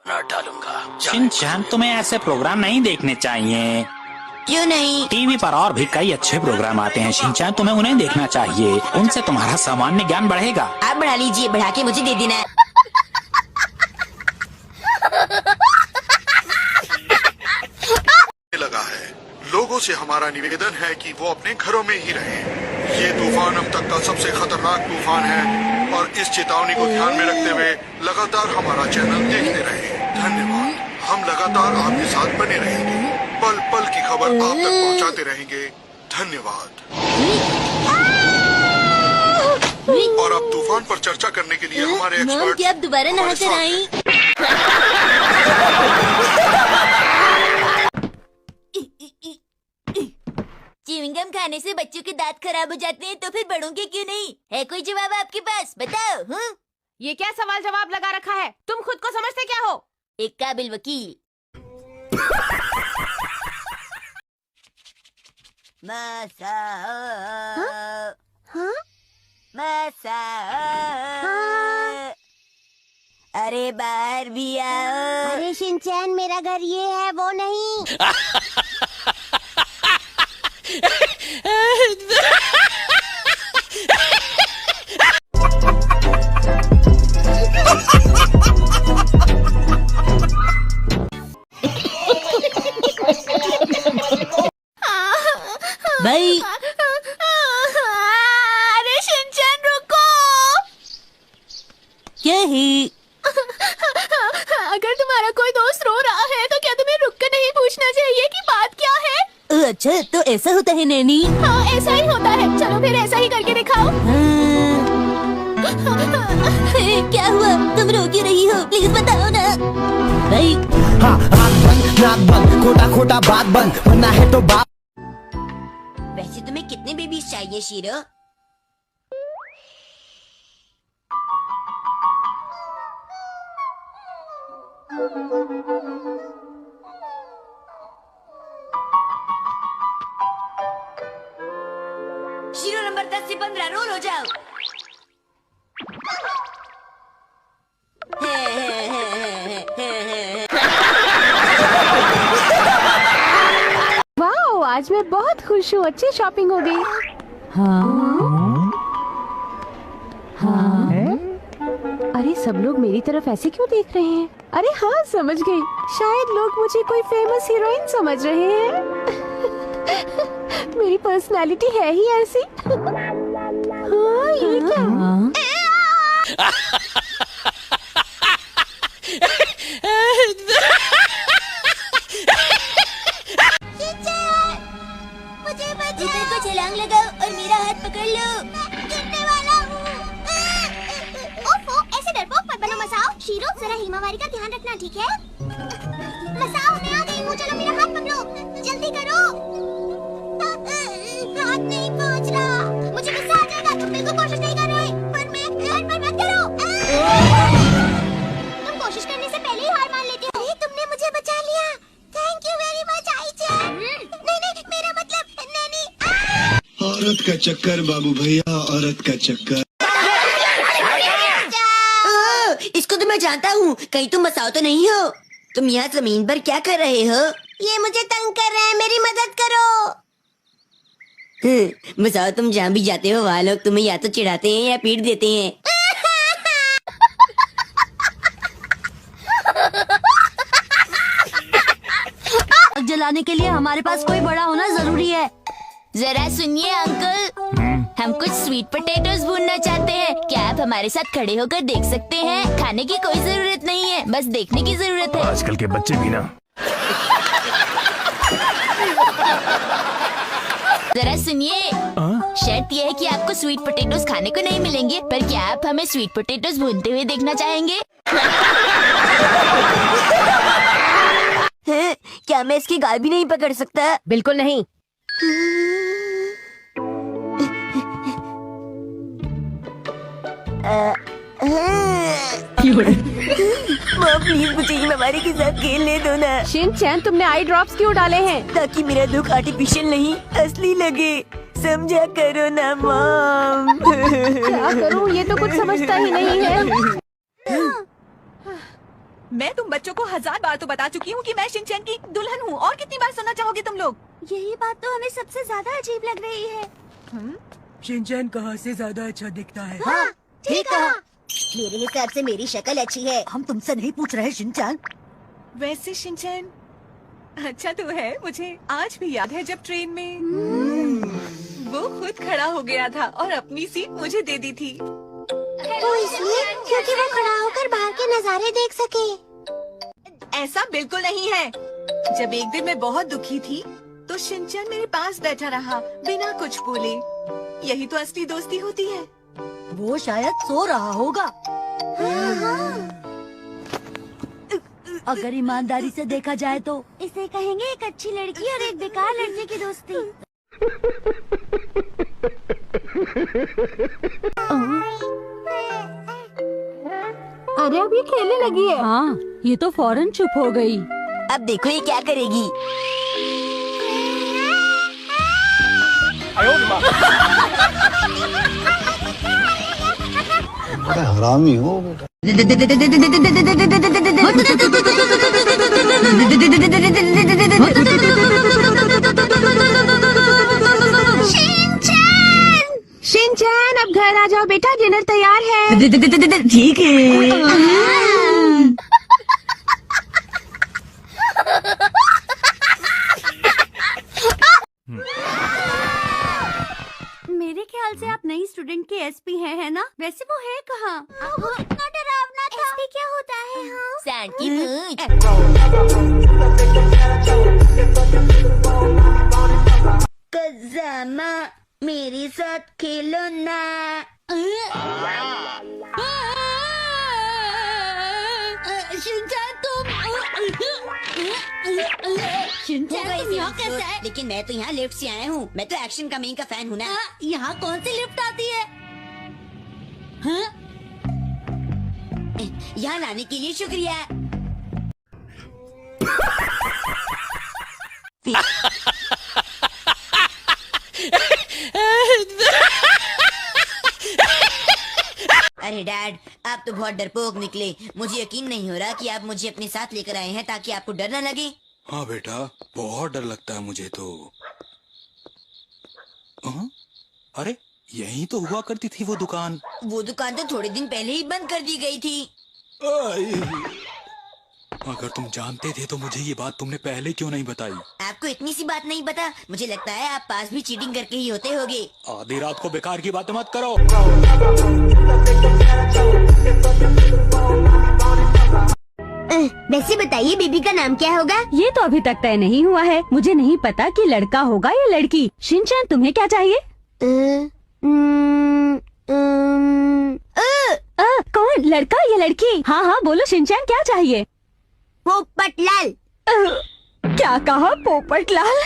न डालूंगा। शिनचैन, तुम्हें ऐसे प्रोग्राम नहीं देखने चाहिए। क्यों नहीं? टीवी पर और भी कई अच्छे प्रोग्राम आते हैं शिनचैन, तुम्हें उन्हें देखना चाहिए। उनसे तुम्हारा सामान्य ज्ञान बढ़ेगा। आप बढ़ा लीजिए, बढ़ा के मुझे दे देना। लगा है। लोगों से हमारा निवेदन है कि वो अपने घरों में ही रहें। ये तूफान अब तक का सबसे खतरनाक तूफान है और इस चेतावनी को ध्यान में रखते हुए लगातार हमारा चैनल देखते रहें। धन्यवाद। हम लगातार आपके साथ बने रहेंगे, पल पल की खबर आप तक पहुंचाते रहेंगे। धन्यवाद। और अब तूफान पर चर्चा करने के लिए हमारे एक्सपर्ट क्या आप दोबारा नहा कर आई? च्युइंगम खाने से बच्चों के दांत खराब हो जाते हैं, तो फिर बड़ों के क्यों नहीं? है कोई जवाब आपके पास? बताओ। ये क्या सवाल जवाब लगा रखा है? तुम खुद को समझते क्या हो? एक काबिल वकील। अरे बाहर भी आओ। अरे शिनचैन, मेरा घर ये है, वो नहीं। भाई अरे शिनचैन रुको। क्या है? अगर तुम्हारा कोई दोस्त रो रहा है तो क्या तुम्हें रुक कर नहीं पूछना चाहिए कि बात क्या है? अच्छा, तो ऐसा होता है नैनी? हाँ, ऐसा ही होता है। चलो फिर ऐसा ही करके दिखाओ। क्या हुआ? तुम रो क्यों रही हो? प्लीज बताओ ना। भाई हाँ, आँख बंद नाक बंद, खोटा खोटा बात बंद, बनना है तो बाप। वैसे तुम्हें कितने बेबीज चाहिए शीरो? शीरो नंबर 10 से 15 रोल हो जाओ। वाओ, आज मैं बहुत खुश हूँ। अच्छी शॉपिंग हो गई। हाँ। अरे सब लोग मेरी तरफ ऐसे क्यों देख रहे हैं? अरे हाँ, समझ गई। शायद लोग मुझे कोई फेमस हीरोइन समझ रहे हैं। मेरी पर्सनालिटी है ही ऐसी। हाँ, ये क्या? ऊपर को छलांग लगाओ और मेरा हाथ पकड़ लो। गिरने वाला हूँ। ओफो, ऐसे डरपोक मत बनो मसाओ। शीरो, जरा हिमावारी का ध्यान रखना, ठीक है? मसाओ, मैं आ गई हूँ। चलो मेरा हाथ पकड़ो, जल्दी करो। हाथ नहीं पहुँच रहा। मुझे गुस्सा आ जाएगा। तुम बिल्कुल कोशिश नहीं कर रहे। पर मत करो। तुम कोशिश करने से पहले ही हार मान लेते हो। तुमने मुझे बचा लिया। थैंक यू वेरी मच आई-चैन। नहीं, मेरा मतलब नैनी। औरत का चक्कर बाबू भैया, औरत का चक्कर। इसको तो मैं जानता हूँ। कहीं तुम मसाओ तो नहीं हो? तुम यहाँ जमीन पर क्या कर रहे हो? ये मुझे तंग कर रहे हैं, मेरी मदद करो। मसाओ, तुम जहाँ भी जाते हो वहाँ लोग तुम्हें या तो चिढ़ाते हैं या पीट देते हैं। आग जलाने के लिए हमारे पास कोई बड़ा होना जरूरी है। जरा सुनिए अंकल, हम कुछ स्वीट पोटैटोज भूनना चाहते हैं। क्या आप हमारे साथ खड़े होकर देख सकते हैं? खाने की कोई जरूरत नहीं है, बस देखने की जरूरत है। आजकल के बच्चे भी ना। जरा सुनिए, शर्त यह है कि आपको स्वीट पोटैटोज खाने को नहीं मिलेंगे, पर क्या आप हमें स्वीट पोटैटोज भूनते हुए देखना चाहेंगे? क्या मैं इसकी गाल भी नहीं पकड़ सकता? बिल्कुल नहीं। माँ प्लीज मुझे हिमावारी के साथ खेलने दो ना। शिनचैन, तुमने आई ड्रॉप्स क्यों डाले हैं? ताकि मेरा दुख आर्टिफिशियल नहीं असली लगे। समझा करो ना मॉम। क्या करूं, ये तो कुछ समझता ही नहीं है। मैं तुम बच्चों को 1000 बार तो बता चुकी हूँ कि मैं शिनचैन की दुल्हन हूँ, और कितनी बार सुनना चाहोगे तुम लोग? यही बात तो हमें सबसे ज्यादा अजीब लग रही है। शिनचैन कहाँ से ज्यादा अच्छा दिखता है? हाँ, ठीक कहा। मेरे हिसाब से मेरी शक्ल अच्छी है। हम तुमसे नहीं पूछ रहे शिनचैन। वैसे शिनचैन अच्छा तो है। मुझे आज भी याद है जब ट्रेन में वो खुद खड़ा हो गया था और अपनी सीट मुझे दे दी थी। तो इसलिए क्योंकि वो खड़ा होकर बाहर के नजारे देख सके। ऐसा बिल्कुल नहीं है। जब एक दिन मैं बहुत दुखी थी तो शिनचैन मेरे पास बैठा रहा बिना कुछ बोले। यही तो असली दोस्ती होती है। वो शायद सो रहा होगा। अगर ईमानदारी से देखा जाए तो इसे कहेंगे एक अच्छी लड़की और एक बेकार लड़के की दोस्ती। अरे अब ये खेलने लगी है। हाँ, ये तो फौरन चुप हो गई। अब देखो ये क्या करेगी। बड़ा हरामी हो बेटा। शिनचैन अब घर आ जाओ बेटा, डिनर तैयार है। ठीक है। मेरे ख्याल से आप नई स्टूडेंट के एसपी हैं, है ना? वैसे वो है कहाँ? वो इतना डरावना था। एसपी क्या होता है? हाँ? सैंड की मूंछ। कज़ामा मेरे साथ खेलो ना। शिनचैन तुम यहाँ कैसे है? लेकिन मैं तो यहाँ लिफ्ट से आया हूँ। मैं तो एक्शन कमिंग का फैन हूँ ना। यहाँ कौन सी लिफ्ट आती है? हाँ? यहाँ लाने के लिए शुक्रिया। अरे डैड, आप तो बहुत डरपोक निकले। मुझे यकीन नहीं हो रहा कि आप मुझे अपने साथ लेकर आए हैं ताकि आपको डर न लगे। हाँ बेटा, बहुत डर लगता है मुझे तो। अरे यही तो हुआ करती थी वो दुकान। वो दुकान तो थोड़े दिन पहले ही बंद कर दी गई थी। अगर तुम जानते थे तो मुझे ये बात तुमने पहले क्यों नहीं बताई? आपको इतनी सी बात नहीं पता? मुझे लगता है आप पास भी चीटिंग करके ही होते होगे। आधी रात को बेकार की बातें मत करो। वैसे बताइए बेबी का नाम क्या होगा? ये तो अभी तक तय नहीं हुआ है। मुझे नहीं पता कि लड़का होगा या लड़की। शिनचैन तुम्हें क्या चाहिए? कौन, लड़का या लड़की? हाँ हाँ बोलो शिनचैन, क्या चाहिए? पोपटलाल। क्या कहा? पोपटलाल?